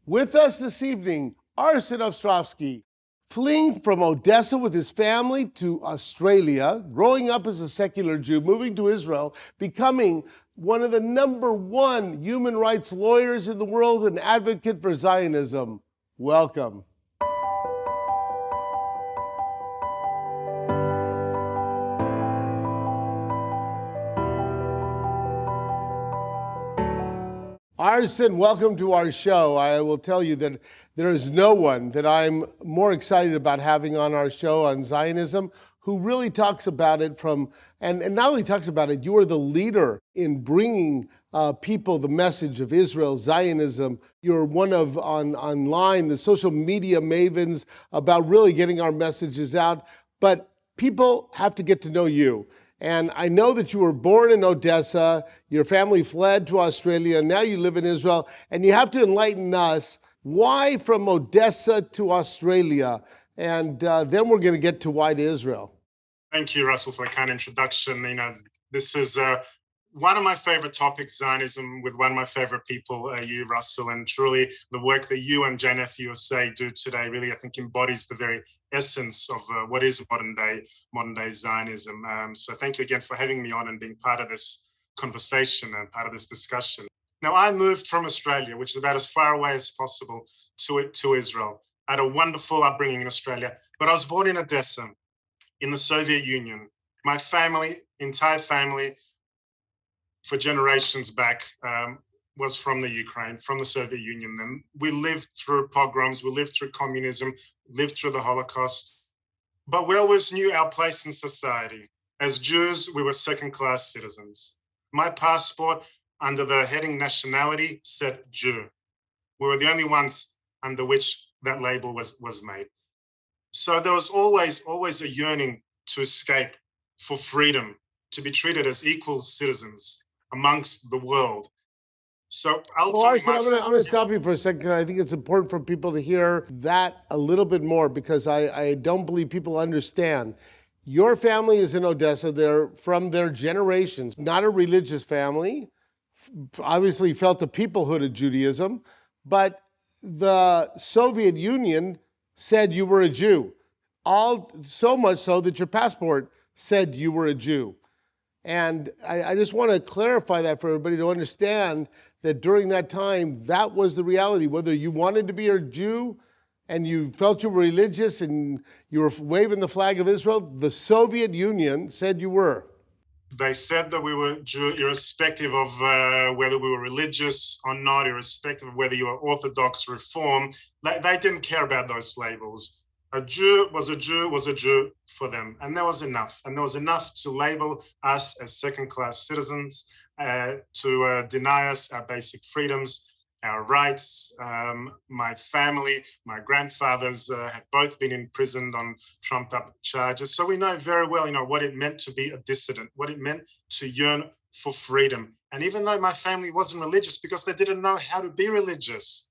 With us this evening, Arsen Ostrovsky, fleeing from Odessa with his family to Australia, growing up as a secular Jew, moving to Israel, becoming one of the #1 human rights lawyers in the world, and advocate for Zionism. Welcome. Arsen, welcome to our show. I will tell you that there is no one that I'm more excited about having on our show on Zionism who really talks about it and not only talks about it, you are the leader in bringing people the message of Israel, Zionism. You're one of, online, the social media mavens about really getting our messages out. But people have to get to know you. And I know that you were born in Odessa, your family fled to Australia, and now you live in Israel, and you have to enlighten us, why from Odessa to Australia? And then we're going to get to why to Israel. Thank you, Russell, for the kind introduction. This is one of my favorite topics, Zionism, with one of my favorite people, you, Russell, and truly the work that you and JNF USA do today really, I think, embodies the very essence of what is modern day Zionism. So thank you again for having me on and being part of this conversation and part of this discussion. Now, I moved from Australia, which is about as far away as possible, to Israel. I had a wonderful upbringing in Australia, but I was born in Odessa, in the Soviet Union. My family, entire family, for generations back, was from the Ukraine, from the Soviet Union. And we lived through pogroms, we lived through communism, lived through the Holocaust. But we always knew our place in society. As Jews, we were second-class citizens. My passport, under the heading nationality, said Jew. We were the only ones under which that label was made. So there was always a yearning to escape, for freedom, to be treated as equal citizens amongst the world. So ultimately, I'm going to stop you for a second. I think it's important for people to hear that a little bit more, because I don't believe people understand. Your family is in Odessa. They're from their generations, not a religious family. Obviously felt the peoplehood of Judaism, but the Soviet Union said you were a Jew. So much so that your passport said you were a Jew. And I just want to clarify that for everybody to understand that during that time, that was the reality. Whether you wanted to be a Jew and you felt you were religious and you were waving the flag of Israel, the Soviet Union said you were. They said that we were Jew, irrespective of whether we were religious or not, irrespective of whether you were Orthodox, Reform. They didn't care about those labels. A Jew was a Jew was a Jew for them, and there was enough. And there was enough to label us as second-class citizens, to deny us our basic freedoms, our rights. My family, my grandfathers had both been imprisoned on trumped-up charges. So we know very well, what it meant to be a dissident, what it meant to yearn for freedom. And even though my family wasn't religious, because they didn't know how to be religious,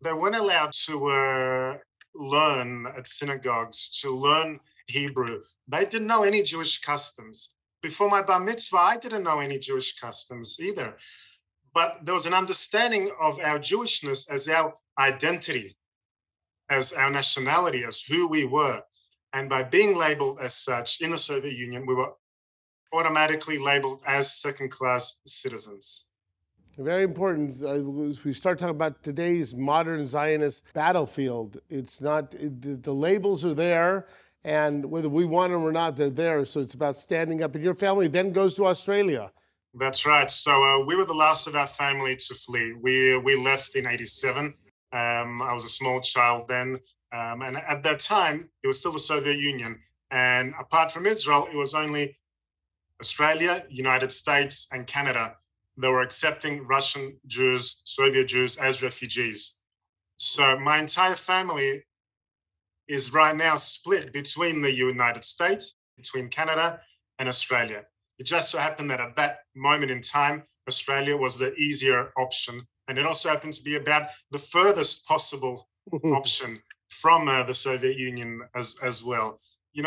they weren't allowed to learn at synagogues, to learn Hebrew. They didn't know any Jewish customs. Before my bar mitzvah, I didn't know any Jewish customs either. But there was an understanding of our Jewishness as our identity, as our nationality, as who we were. And by being labeled as such in the Soviet Union, we were automatically labeled as second-class citizens. Very important. As we start talking about today's modern Zionist battlefield, it's not, the labels are there, and whether we want them or not, they're there. So it's about standing up. And your family then goes to Australia. That's right. So we were the last of our family to flee. We left in '87. I was a small child then. And at that time, it was still the Soviet Union. And apart from Israel, it was only Australia, United States, and Canada that were accepting Russian Jews, Soviet Jews as refugees. So my entire family is right now split between the United States, between Canada and Australia. It just so happened that at that moment in time, Australia was the easier option. And it also happened to be about the furthest possible option from the Soviet Union as well.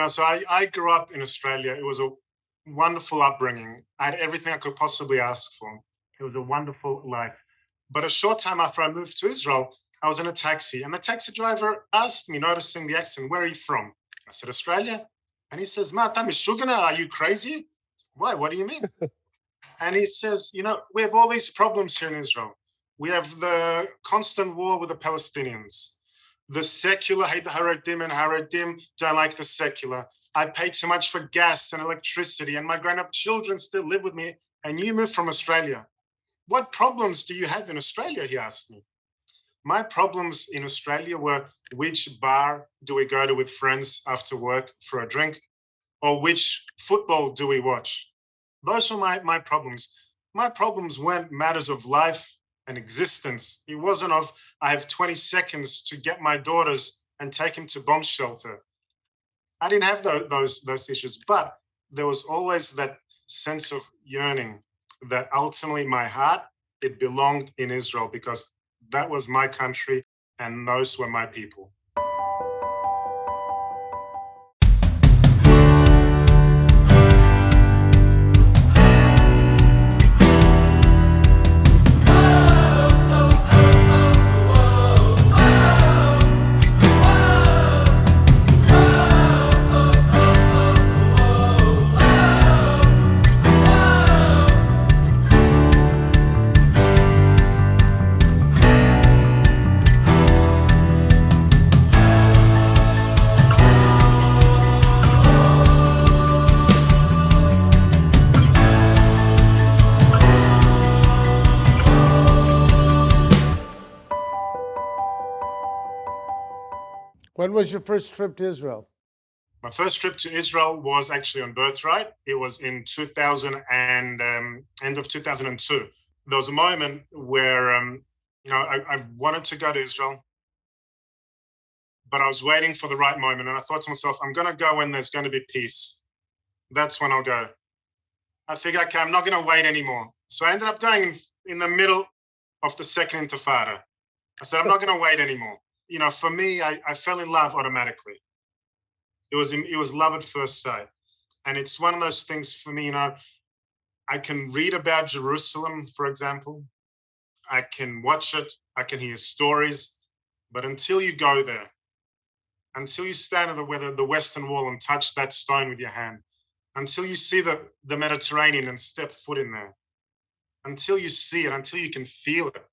So I grew up in Australia. It was a wonderful upbringing. I had everything I could possibly ask for. It was a wonderful life. But a short time after I moved to Israel, I was in a taxi, and the taxi driver asked me, noticing the accent, "Where are you from?" I said, "Australia." And he says, "Ma, tami shugana, are you crazy?" Why? What do you mean? And he says, we have all these problems here in Israel. We have the constant war with the Palestinians. The secular hate the Haredim, and Haredim don't like the secular. I pay too much for gas and electricity, and my grown-up children still live with me, and you moved from Australia. What problems do you have in Australia? He asked me. My problems in Australia were, which bar do we go to with friends after work for a drink? Or which football do we watch? Those were my problems. My problems weren't matters of life and existence. It wasn't of, I have 20 seconds to get my daughters and take him to bomb shelter. I didn't have those issues, but there was always that sense of yearning that ultimately my heart, it belonged in Israel, because that was my country and those were my people. When was your first trip to Israel? My first trip to Israel was actually on birthright. It was in 2000 and end of 2002. There was a moment where I wanted to go to Israel, but I was waiting for the right moment, and I thought to myself, I'm going to go when there's going to be peace. That's when I'll go. I figured, okay, I'm not going to wait anymore. So I ended up going in the middle of the second Intifada. I said, I'm not going to wait anymore. For me, I fell in love automatically. It was love at first sight. And it's one of those things for me, I can read about Jerusalem, for example. I can watch it. I can hear stories. But until you go there, until you stand at the Western Wall and touch that stone with your hand, until you see the Mediterranean and step foot in there, until you see it, until you can feel it,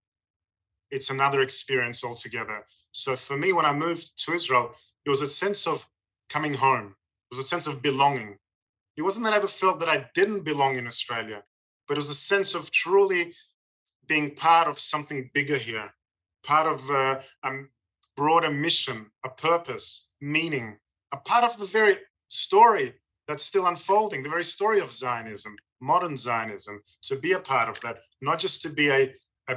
it's another experience altogether. So for me, when I moved to Israel, it was a sense of coming home. It was a sense of belonging. It wasn't that I ever felt that I didn't belong in Australia, but it was a sense of truly being part of something bigger here, part of a broader mission, a purpose, meaning, a part of the very story that's still unfolding, the very story of Zionism, modern Zionism, to be a part of that, not just to be a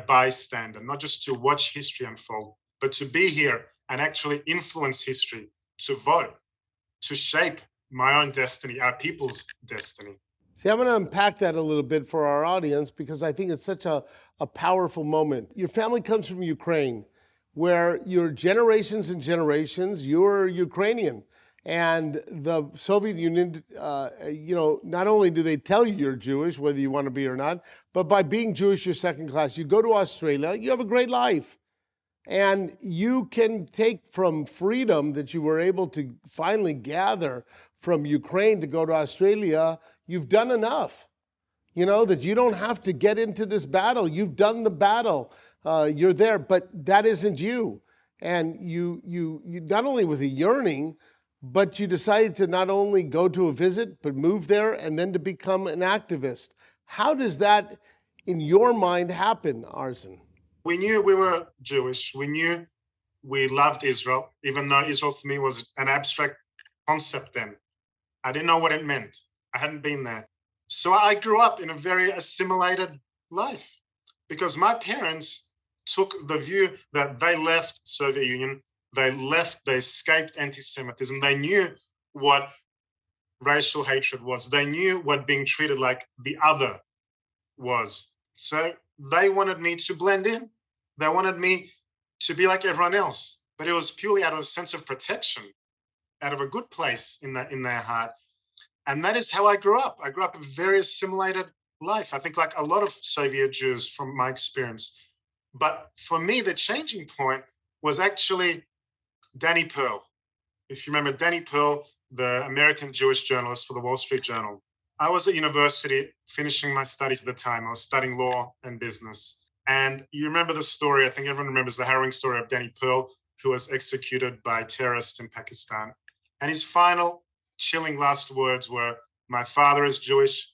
bystander, not just to watch history unfold, but to be here and actually influence history, to vote, to shape my own destiny, our people's destiny. See, I'm going to unpack that a little bit for our audience because I think it's such a powerful moment. Your family comes from Ukraine, where you're generations and generations, you're Ukrainian. And the Soviet Union, not only do they tell you you're Jewish, whether you want to be or not, but by being Jewish, you're second class. You go to Australia, you have a great life. And you can take from freedom that you were able to finally gather from Ukraine to go to Australia, you've done enough. That you don't have to get into this battle. You've done the battle. You're there, but that isn't you. And you not only with a yearning, but you decided to not only go to a visit, but move there and then to become an activist. How does that, in your mind, happen, Arsen? We knew we were Jewish. We knew we loved Israel, even though Israel for me was an abstract concept then. I didn't know what it meant. I hadn't been there. So I grew up in a very assimilated life because my parents took the view that they left Soviet Union, they escaped anti-Semitism. They knew what racial hatred was. They knew what being treated like the other was. So they wanted me to blend in. They wanted me to be like everyone else. But it was purely out of a sense of protection, out of a good place in their heart. And that is how I grew up. I grew up a very assimilated life. I think like a lot of Soviet Jews from my experience. But for me, the changing point was actually Danny Pearl. If you remember Danny Pearl, the American Jewish journalist for the Wall Street Journal. I was at university finishing my studies at the time. I was studying law and business. And you remember the story, I think everyone remembers the harrowing story of Danny Pearl, who was executed by terrorists in Pakistan. And his final chilling last words were, "My father is Jewish,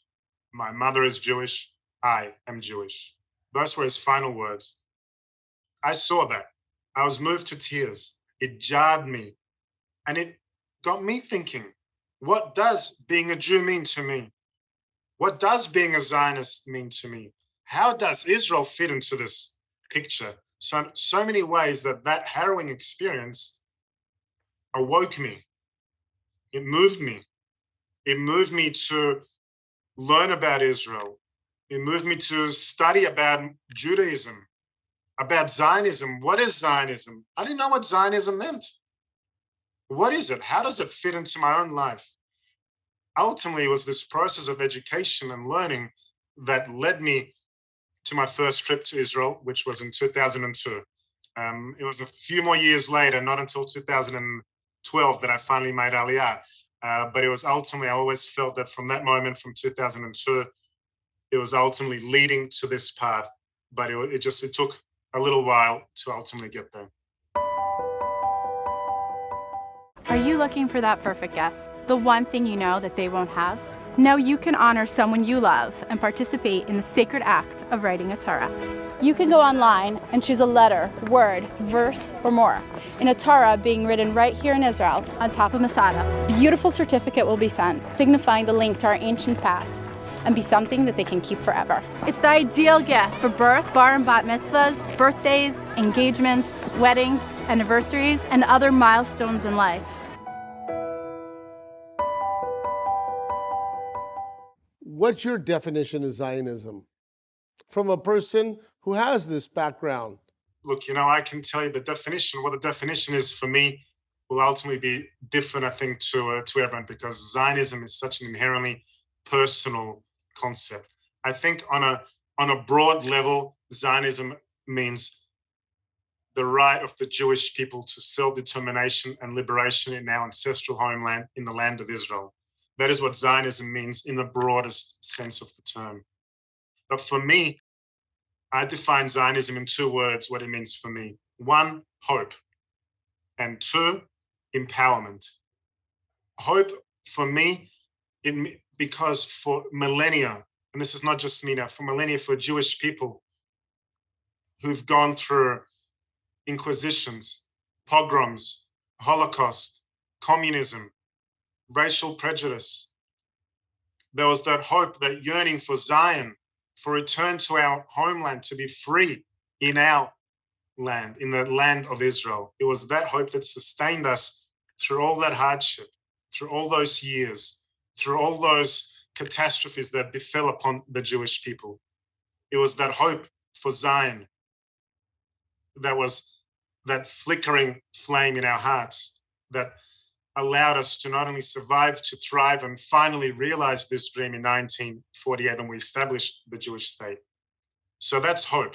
my mother is Jewish, I am Jewish." Those were his final words. I saw that. I was moved to tears. It jarred me. And it got me thinking, what does being a Jew mean to me? What does being a Zionist mean to me? How does Israel fit into this picture? So many ways that harrowing experience awoke me. It moved me. It moved me to learn about Israel. It moved me to study about Judaism, about Zionism. What is Zionism? I didn't know what Zionism meant. What is it? How does it fit into my own life? Ultimately, it was this process of education and learning that led me to my first trip to Israel, which was in 2002. It was a few more years later, not until 2012, that I finally made Aliyah. But it was ultimately, I always felt that from that moment, from 2002, it was ultimately leading to this path. But it took a little while to ultimately get there. Are you looking for that perfect gift? The one thing you know that they won't have? Now you can honor someone you love and participate in the sacred act of writing a Torah. You can go online and choose a letter, word, verse, or more in a Torah being written right here in Israel on top of Masada. A beautiful certificate will be sent, signifying the link to our ancient past, and be something that they can keep forever. It's the ideal gift for birth, bar and bat mitzvahs, birthdays, engagements, weddings, anniversaries, and other milestones in life. What's your definition of Zionism from a person who has this background? Look, I can tell you the definition. What the definition is for me will ultimately be different, I think, to everyone, because Zionism is such an inherently personal concept. I think on a broad level, Zionism means the right of the Jewish people to self-determination and liberation in our ancestral homeland, in the land of Israel. That is what Zionism means in the broadest sense of the term. But for me, I define Zionism in two words, what it means for me. One, hope. And two, empowerment. Hope for me, because for millennia, and this is not just me now, for millennia, for Jewish people who've gone through inquisitions, pogroms, Holocaust, communism, racial prejudice, there was that hope, that yearning for Zion, for return to our homeland, to be free in our land, in the land of Israel. It was that hope that sustained us through all that hardship, through all those years, through all those catastrophes that befell upon the Jewish people. It was that hope for Zion that was that flickering flame in our hearts that allowed us to not only survive, to thrive, and finally realize this dream in 1948 when we established the Jewish state. So that's hope.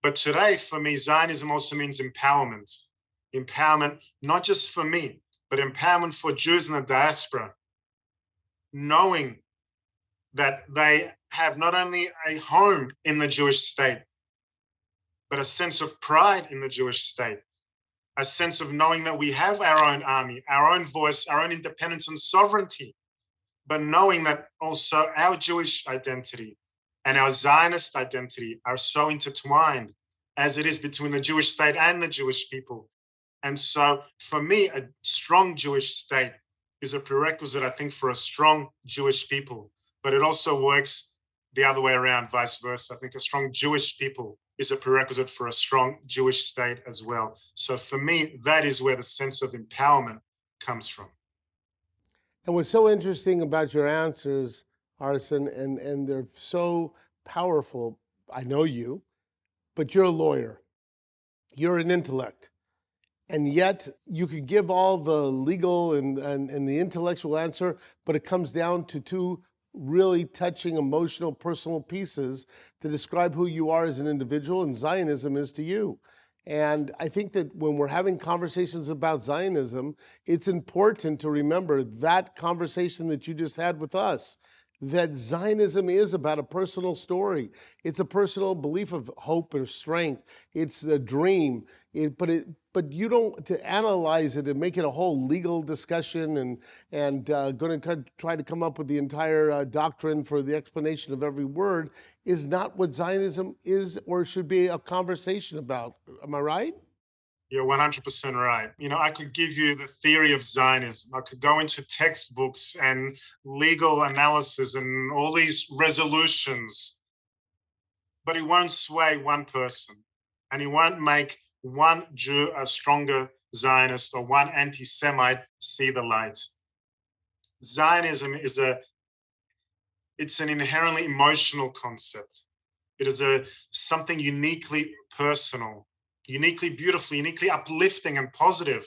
But today, for me, Zionism also means empowerment. Empowerment, not just for me, but empowerment for Jews in the diaspora, knowing that they have not only a home in the Jewish state, but a sense of pride in the Jewish state, a sense of knowing that we have our own army, our own voice, our own independence and sovereignty, but knowing that also our Jewish identity and our Zionist identity are so intertwined as it is between the Jewish state and the Jewish people. And so for me, a strong Jewish state is a prerequisite, I think, for a strong Jewish people, but it also works the other way around, vice versa. I think a strong Jewish people is a prerequisite for a strong Jewish state as well. So for me, that is where the sense of empowerment comes from. And what's so interesting about your answers, Arsen, and they're so powerful, I know you, but you're a lawyer. You're an intellect. And yet you could give all the legal and the intellectual answer, but it comes down to two really touching, emotional, personal pieces that describe who you are as an individual and Zionism is to you. And I think that when we're having conversations about Zionism, it's important to remember that conversation that you just had with us, that Zionism is about a personal story. It's a personal belief of hope or strength. It's a dream. But you don't, to analyze it and make it a whole legal discussion and going to try to come up with the entire doctrine for the explanation of every word is not what Zionism is or should be a conversation about. Am I right? You're 100% right. I could give you the theory of Zionism. I could go into textbooks and legal analysis and all these resolutions, but it won't sway one person, and it won't make one Jew a stronger Zionist or one anti-Semite see the light. Zionism it's an inherently emotional concept. It is something uniquely personal, uniquely beautiful, uniquely uplifting and positive.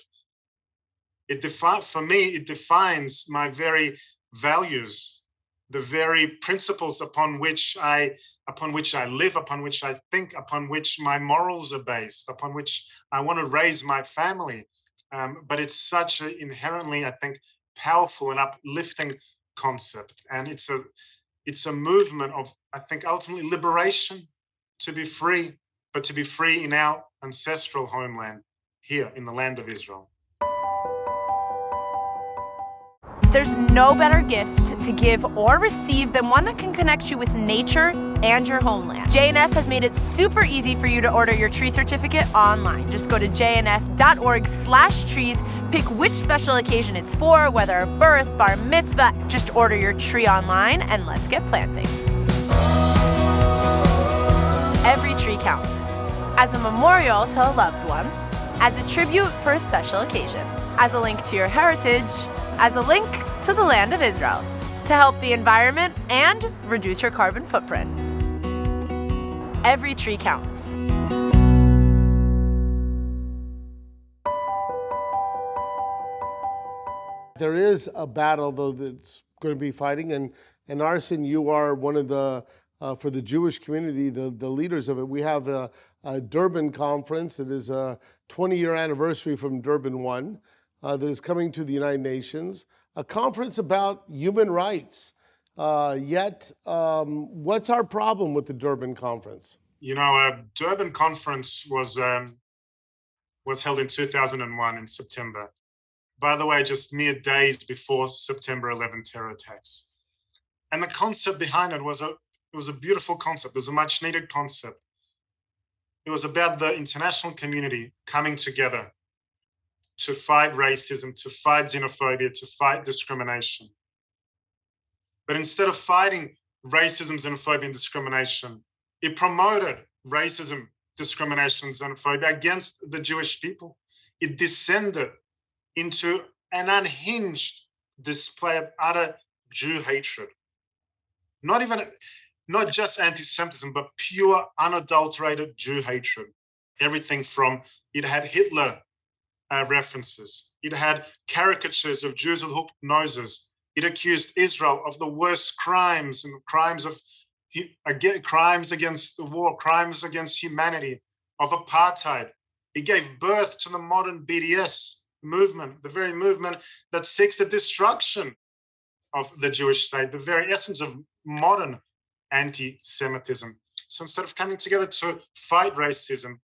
For me, it defines my very values, the very principles upon which I live, upon which I think, upon which my morals are based, upon which I want to raise my family. But it's such an inherently, I think, powerful and uplifting concept, and it's a movement of, I think, ultimately liberation, to be free, but to be free in our ancestral homeland, here in the land of Israel. There's no better gift to give or receive than one that can connect you with nature and your homeland. JNF has made it super easy for you to order your tree certificate online. Just go to jnf.org/trees, pick which special occasion it's for, whether a birth, bar mitzvah. Just order your tree online and let's get planting. Every tree counts. As a memorial to a loved one, as a tribute for a special occasion, as a link to your heritage, as a link to the land of Israel, to help the environment and reduce your carbon footprint. Every tree counts. There is a battle, though, that's going to be fighting, and Arsen, you are one of the, for the Jewish community, the leaders of it. We have a Durban Conference that is a 20-year anniversary from Durban 1. That is coming to the United Nations, a conference about human rights. Yet, what's our problem with the Durban Conference? Durban Conference was held in 2001 in September. By the way, just mere days before September 11 terror attacks. And the concept behind it was a beautiful concept. It was a much needed concept. It was about the international community coming together to fight racism, to fight xenophobia, to fight discrimination. But instead of fighting racism, xenophobia, and discrimination, it promoted racism, discrimination, and xenophobia against the Jewish people. It descended into an unhinged display of utter Jew hatred. Not just anti-Semitism, but pure, unadulterated Jew hatred. Everything from, it had Hitler references. It had caricatures of Jews with hooked noses. It accused Israel of the worst crimes and crimes against the war, crimes against humanity, of apartheid. It gave birth to the modern BDS movement, the very movement that seeks the destruction of the Jewish state, the very essence of modern anti-Semitism. So instead of coming together to fight racism,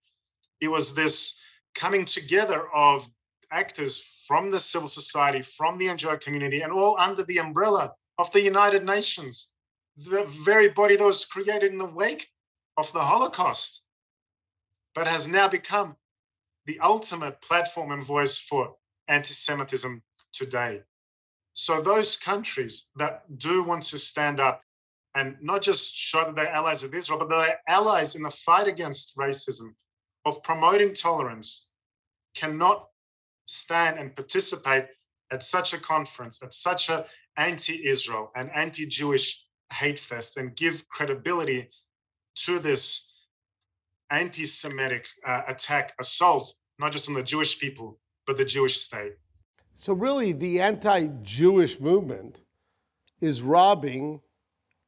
it was this coming together of actors from the civil society, from the NGO community, and all under the umbrella of the United Nations, the very body that was created in the wake of the Holocaust, but has now become the ultimate platform and voice for anti-Semitism today. So those countries that do want to stand up and not just show that they're allies of Israel, but they're allies in the fight against racism, of promoting tolerance, cannot stand and participate at such a conference, at such an anti-Israel and anti-Jewish hate fest, and give credibility to this anti-Semitic attack, assault, not just on the Jewish people, but the Jewish state. So really, the anti-Jewish movement is robbing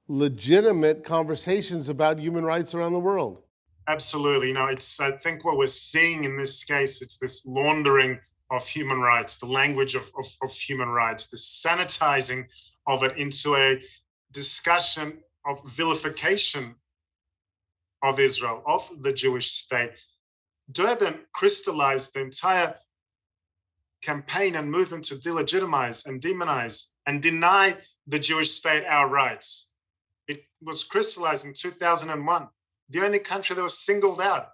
legitimate conversations about human rights around the world. Absolutely. I think what we're seeing in this case, it's this laundering of human rights, the language of human rights, the sanitizing of it into a discussion of vilification of Israel, of the Jewish state. Durban crystallized the entire campaign and movement to delegitimize and demonize and deny the Jewish state our rights. It was crystallized in 2001. The only country that was singled out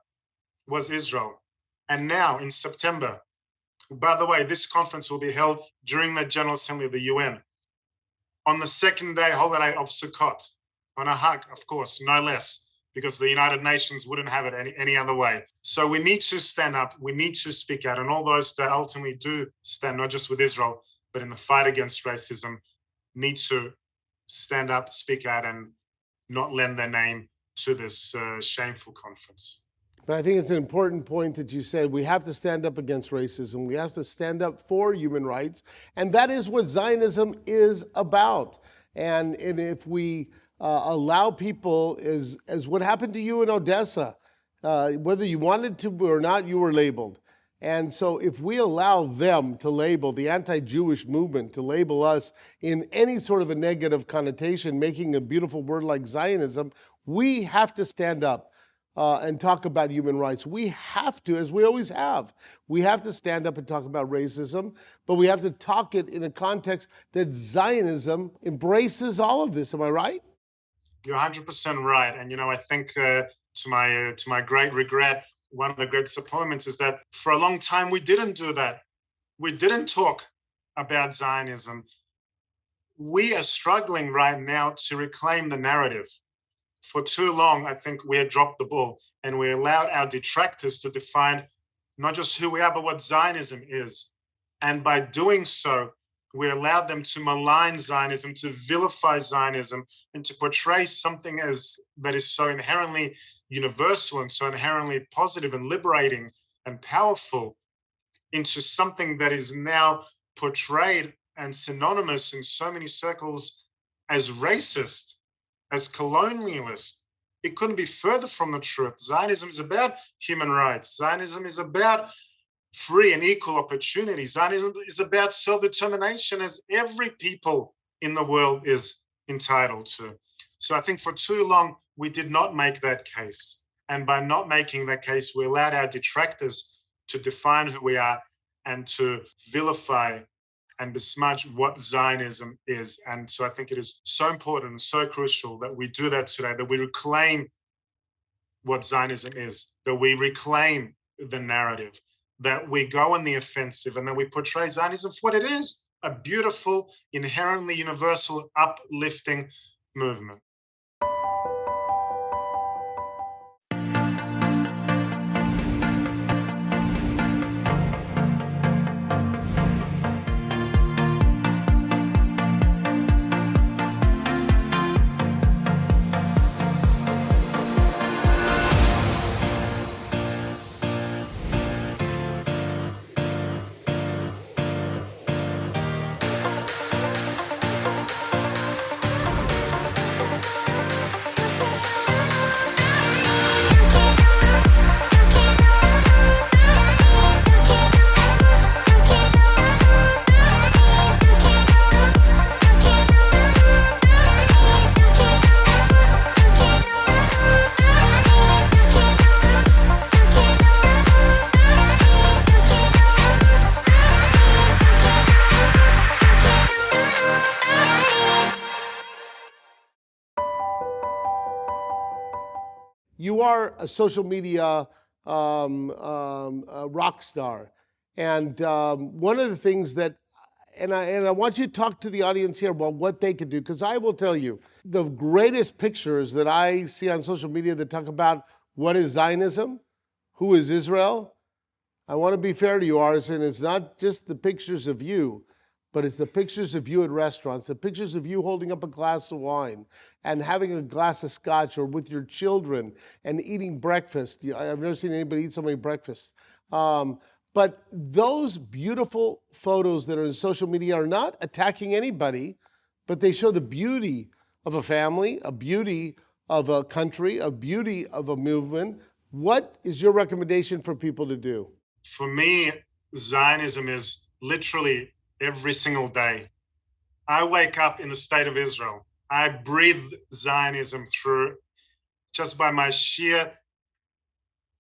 was Israel. And now in September, by the way, this conference will be held during the General Assembly of the UN on the second day holiday of Sukkot, on a Hag, of course, no less, because the United Nations wouldn't have it any other way. So we need to stand up, we need to speak out, and all those that ultimately do stand, not just with Israel, but in the fight against racism, need to stand up, speak out, and not lend their name to this shameful conference. But I think it's an important point that you said. We have to stand up against racism. We have to stand up for human rights. And that is what Zionism is about. And if we allow people, as what happened to you in Odessa, whether you wanted to or not, you were labeled. And so if we allow them to label, the anti-Jewish movement, to label us in any sort of a negative connotation, making a beautiful word like Zionism, we have to stand up and talk about human rights. We have to, as we always have. We have to stand up and talk about racism, but we have to talk it in a context that Zionism embraces all of this. Am I right? You're 100% right. And, I think to my great regret, one of the great disappointments is that for a long time, we didn't do that. We didn't talk about Zionism. We are struggling right now to reclaim the narrative. For too long, I think we had dropped the ball, and we allowed our detractors to define not just who we are, but what Zionism is. And by doing so, we allowed them to malign Zionism, to vilify Zionism, and to portray something that is so inherently universal and so inherently positive and liberating and powerful into something that is now portrayed and synonymous in so many circles as racist, as colonialist. It couldn't be further from the truth. Zionism is about human rights. Zionism is about free and equal opportunity. Zionism is about self-determination, as every people in the world is entitled to. So I think for too long, we did not make that case. And by not making that case, we allowed our detractors to define who we are and to vilify and besmudge what Zionism is. And so I think it is so important and so crucial that we do that today, that we reclaim what Zionism is, that we reclaim the narrative, that we go on the offensive, and that we portray Zionism for what it is, a beautiful, inherently universal, uplifting movement. You are a social media rock star. And one of the things that, and I want you to talk to the audience here about what they could do, because I will tell you, the greatest pictures that I see on social media that talk about what is Zionism, who is Israel, I want to be fair to you, Arsen, it's not just the pictures of you, but it's the pictures of you at restaurants, the pictures of you holding up a glass of wine and having a glass of scotch, or with your children and eating breakfast. I've never seen anybody eat so many breakfasts. But those beautiful photos that are in social media are not attacking anybody, but they show the beauty of a family, a beauty of a country, a beauty of a movement, What is your recommendation for people to do? For me, Zionism is literally every single day. I wake up in the state of Israel. I breathe Zionism through just by my sheer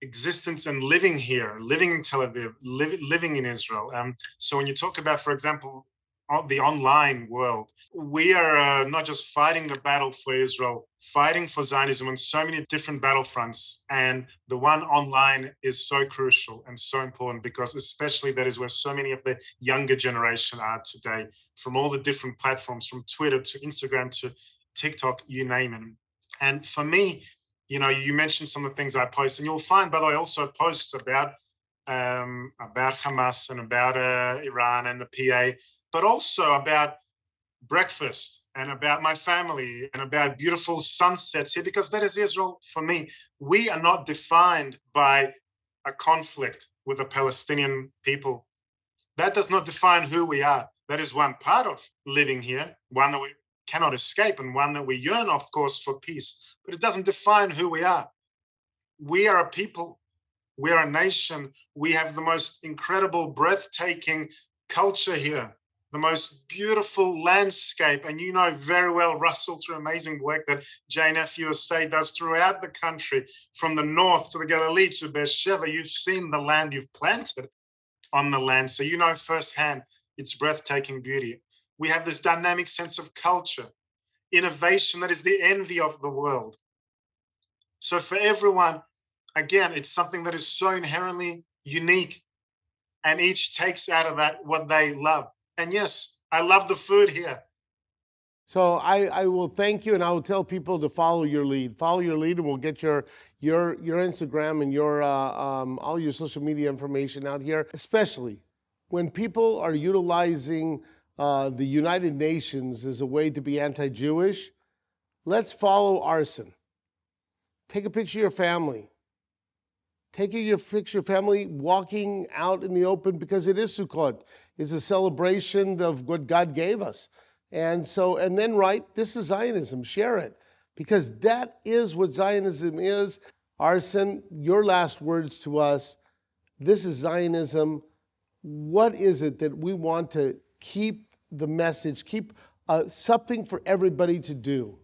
existence and living here, living in Tel Aviv, living in Israel. So when you talk about, for example, the online world, we are not just fighting the battle for Israel, fighting for Zionism on so many different battlefronts. And the one online is so crucial and so important because especially that is where so many of the younger generation are today, from all the different platforms, from Twitter to Instagram to TikTok, you name it. And for me, you mentioned some of the things I post, and you'll find, by the way, also posts about Hamas and about Iran and the PA, but also about breakfast and about my family and about beautiful sunsets here, because that is Israel for me. We are not defined by a conflict with the Palestinian people. That does not define who we are. That is one part of living here, one that we cannot escape and one that we yearn, of course, for peace. But it doesn't define who we are. We are a people. We are a nation. We have the most incredible, breathtaking culture here, the most beautiful landscape. And you know very well, Russell, through amazing work that JNF USA does throughout the country, from the north to the Galilee to Beersheba, you've seen the land, you've planted on the land. So you know firsthand its breathtaking beauty. We have this dynamic sense of culture, innovation that is the envy of the world. So for everyone, again, it's something that is so inherently unique, and each takes out of that what they love. And yes, I love the food here. So I will thank you, and I will tell people to follow your lead. Follow your lead, and we'll get your Instagram and your all your social media information out here. Especially when people are utilizing the United Nations as a way to be anti-Jewish, let's follow Arsen. Take a picture of your family. Take your picture of family walking out in the open, because it is Sukkot. It's a celebration of what God gave us. And then write, this is Zionism, share it, because that is what Zionism is. Arsen, your last words to us. This is Zionism. What is it that we want to keep the message, keep something for everybody to do?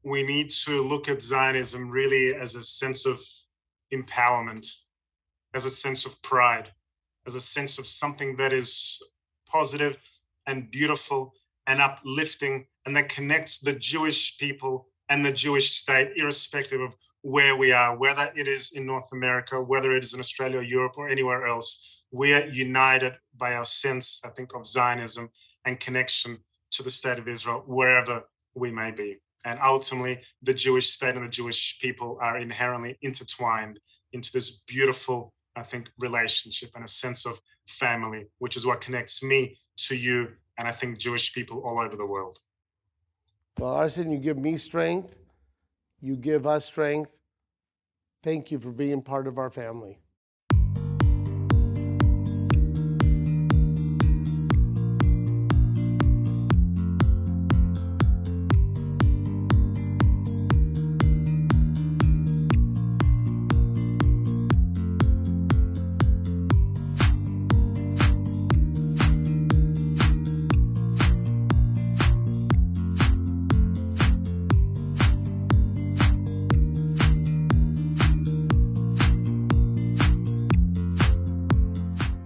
We need to look at Zionism really as a sense of empowerment, as a sense of pride, as a sense of something that is positive and beautiful and uplifting, and that connects the Jewish people and the Jewish state, irrespective of where we are, whether it is in North America, whether it is in Australia or Europe or anywhere else. We are united by our sense, I think, of Zionism and connection to the state of Israel, wherever we may be. And ultimately, the Jewish state and the Jewish people are inherently intertwined into this beautiful, I think, relationship and a sense of family, which is what connects me to you, and I think Jewish people all over the world. Well, Arsen, you give me strength. You give us strength. Thank you for being part of our family.